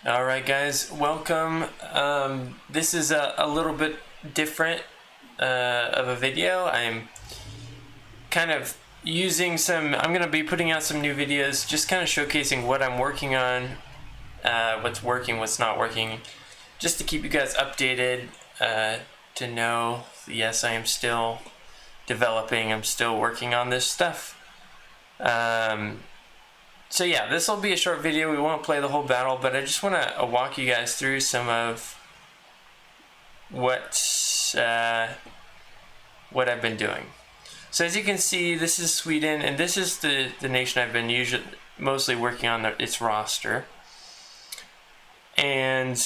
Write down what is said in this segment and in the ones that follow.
Alright guys, welcome. This is a little bit different of a video. I'm kind of using I'm going to be putting out some new videos, just kind of showcasing what I'm working on, what's working, what's not working, just to keep you guys updated, to know, yes, I am still developing, I'm still working on this stuff. So yeah, this will be a short video. We won't play the whole battle, but I just want to walk you guys through some of what I've been doing. So as you can see, this is Sweden, and this is the nation I've been mostly working on its roster. And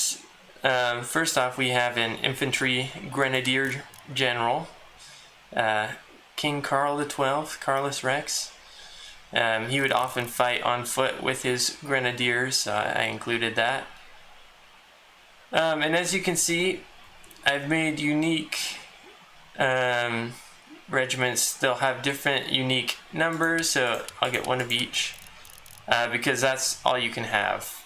first off, we have an infantry grenadier general, King Carl XII, Carlos Rex. He would often fight on foot with his grenadiers, so I included that. And as you can see, I've made unique regiments. They'll have different unique numbers, so I'll get one of each, because that's all you can have.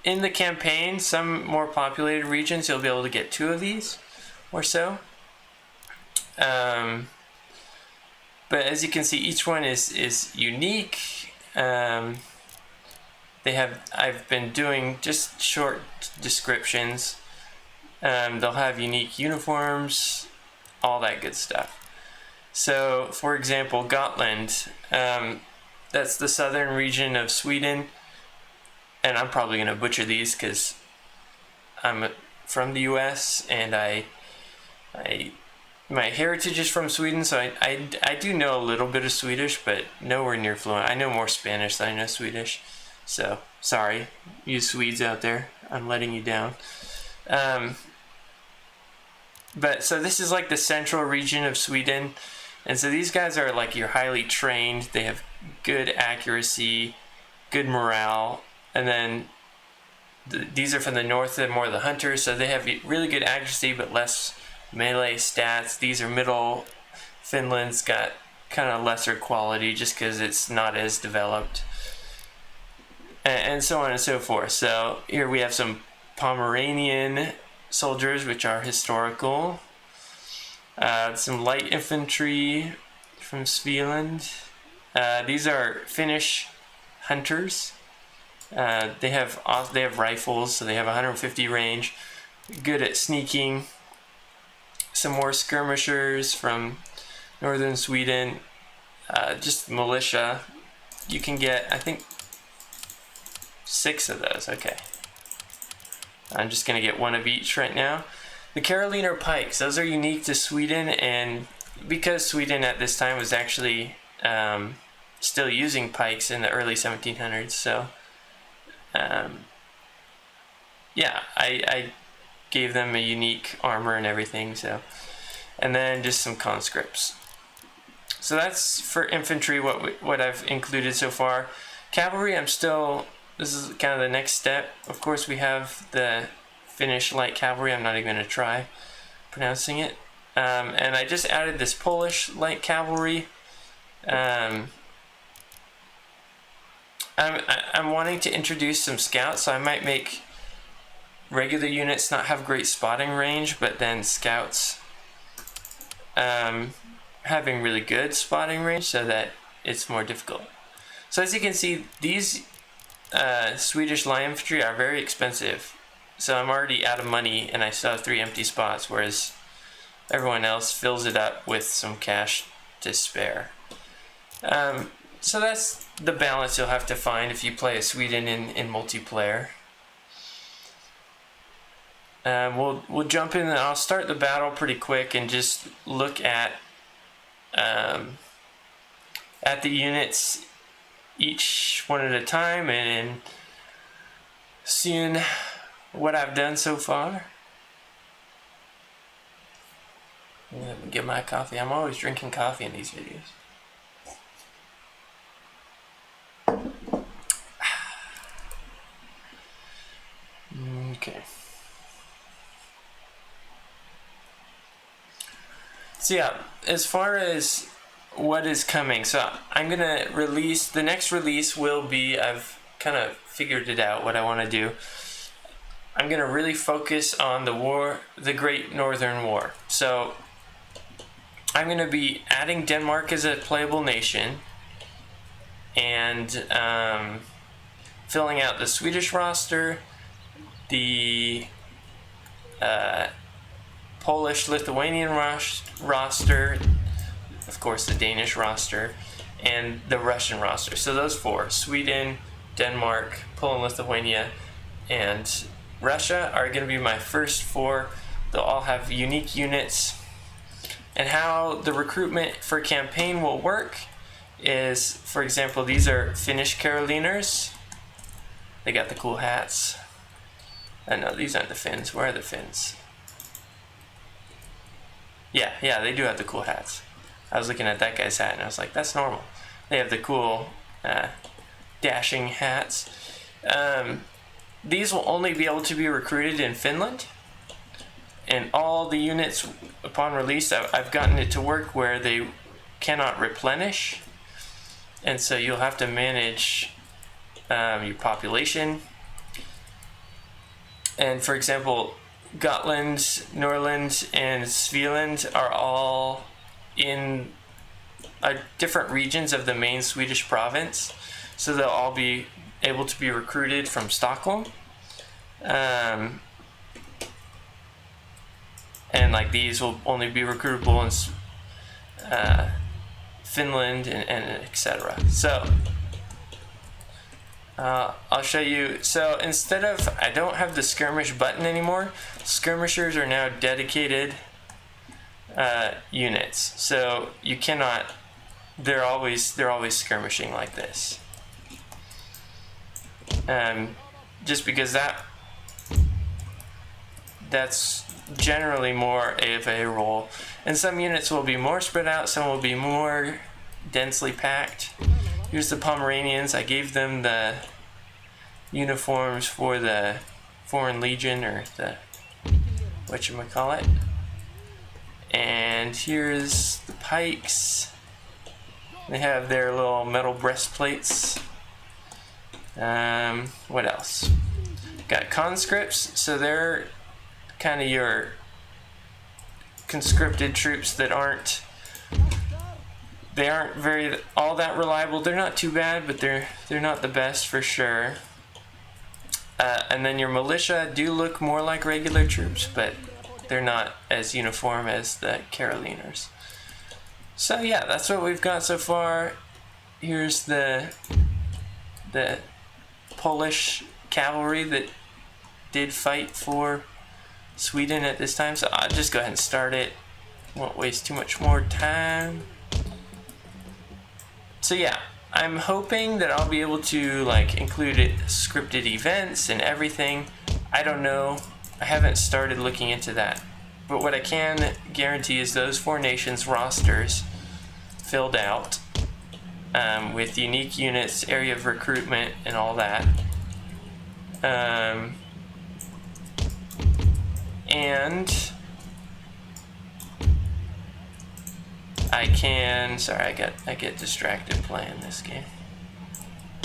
In the campaign, some more populated regions, you'll be able to get 2 of these or so. But as you can see, each one is unique. I've been doing just short descriptions. They'll have unique uniforms, all that good stuff. So, for example, Gotland, that's the southern region of Sweden, and I'm probably going to butcher these because I'm from the US and my heritage is from Sweden, so I do know a little bit of Swedish, but nowhere near fluent. I know more Spanish than I know Swedish, so sorry, you Swedes out there, I'm letting you down. But so this is like the central region of Sweden, and so these guys are like you're highly trained, they have good accuracy, good morale, and then these are from the north, they're more the hunters, so they have really good accuracy but less melee stats. These are middle. Finland's got kind of lesser quality just because it's not as developed, and so on and so forth. So here we have some Pomeranian soldiers, which are historical. Some light infantry from Svealand. These are Finnish hunters. They have rifles, so they have 150 range, good at sneaking. Some more skirmishers from northern Sweden, just militia. You can get, I think, 6 of those. Okay, I'm just gonna get 1 of each right now. The Caroliner pikes, those are unique to Sweden, and because Sweden at this time was actually still using pikes in the early 1700s, so yeah, I gave them a unique armor and everything. So, and then just some conscripts. So that's for infantry, what I've included so far. Cavalry, this is kind of the next step. Of course, we have the Finnish light cavalry. I'm not even going to try pronouncing it. And I just added this Polish light cavalry. I'm wanting to introduce some scouts, so I might make regular units not have great spotting range, but then scouts having really good spotting range, so that it's more difficult. So as you can see, these Swedish light infantry are very expensive, so I'm already out of money and I still have 3 empty spots, whereas everyone else fills it up with some cash to spare. So that's the balance you'll have to find if you play a Sweden in multiplayer. We'll jump in, and I'll start the battle pretty quick and just look at the units, each one at a time, and seeing what I've done so far. Let me get my coffee. I'm always drinking coffee in these videos. Okay. So yeah, as far as what is coming, so I'm gonna release, the next release will be, I've kind of figured it out what I want to do. I'm going to really focus on the Great Northern War. So I'm going to be adding Denmark as a playable nation, and filling out the Swedish roster, the Polish-Lithuanian roster, of course the Danish roster, and the Russian roster. So those four, Sweden, Denmark, Poland, Lithuania, and Russia, are going to be my first four. They'll all have unique units. And how the recruitment for campaign will work is, for example, these are Finnish Caroliners. They got the cool hats. No, these aren't the Finns. Where are the Finns? Yeah, they do have the cool hats. I was looking at that guy's hat and I was like, that's normal. They have the cool dashing hats. These will only be able to be recruited in Finland. And all the units, upon release, I've gotten it to work where they cannot replenish. And so you'll have to manage your population. And for example, Gotland, Norrland, and Svealand are all in different regions of the main Swedish province. So they'll all be able to be recruited from Stockholm. And like these will only be recruitable in Finland and etc. So I'll show you. So instead of, I don't have the skirmish button anymore. Skirmishers are now dedicated units. So you cannot. They're always skirmishing like this. Just because that's generally more of a role. And some units will be more spread out, some will be more densely packed. Here's the Pomeranians. I gave them the uniforms for the Foreign Legion, or the whatchamacallit. And here's the pikes. They have their little metal breastplates. What else? Got conscripts, so they're kind of your conscripted troops that aren't very all that reliable. They're not too bad, but they're not the best for sure. And then your militia do look more like regular troops, but they're not as uniform as the Caroliners. So yeah, that's what we've got so far. Here's the Polish cavalry that did fight for Sweden at this time, so I'll just go ahead and start it. Won't waste too much more time. So yeah, I'm hoping that I'll be able to like include scripted events and everything. I don't know. I haven't started looking into that. But what I can guarantee is those four nations rosters filled out with unique units, area of recruitment, and all that. And I can, sorry, I get distracted playing this game.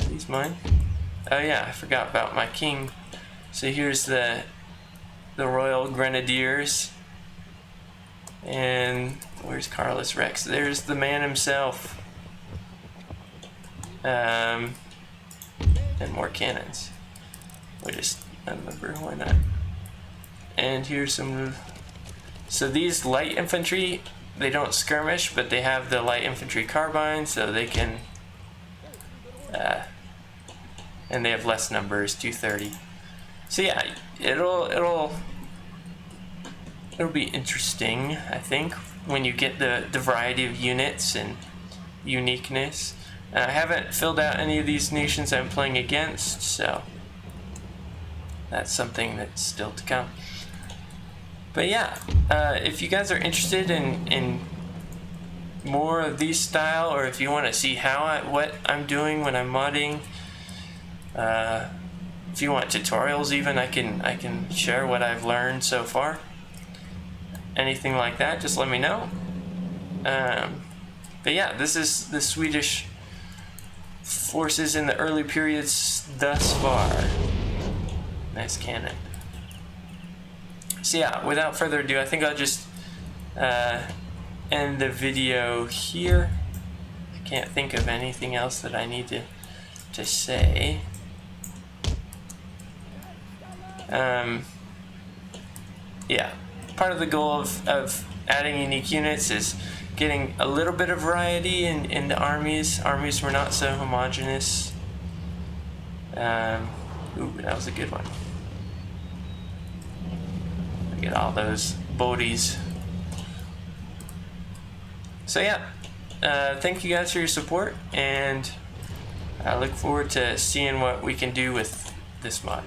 Are these mine? Oh yeah, I forgot about my king. So here's the Royal Grenadiers. And where's Carlos Rex? There's the man himself. And more cannons. We'll just unlimber, why not? And here's some. So these light infantry, they don't skirmish, but they have the light infantry carbine, so they can. And they have less numbers, 230. So yeah, it'll be interesting, I think, when you get the variety of units and uniqueness. I haven't filled out any of these nations I'm playing against, so that's something that's still to come. But yeah, if you guys are interested in more of these style, or if you want to see what I'm doing when I'm modding, if you want tutorials even, I can share what I've learned so far. Anything like that, just let me know. But yeah, this is the Swedish forces in the early periods thus far. Nice cannon. So yeah, without further ado, I think I'll just end the video here. I can't think of anything else that I need to say. Yeah, part of the goal of adding unique units is getting a little bit of variety in the armies. Armies were not so homogeneous. Ooh, that was a good one. Get all those bodies. So yeah, thank you guys for your support, and I look forward to seeing what we can do with this mod.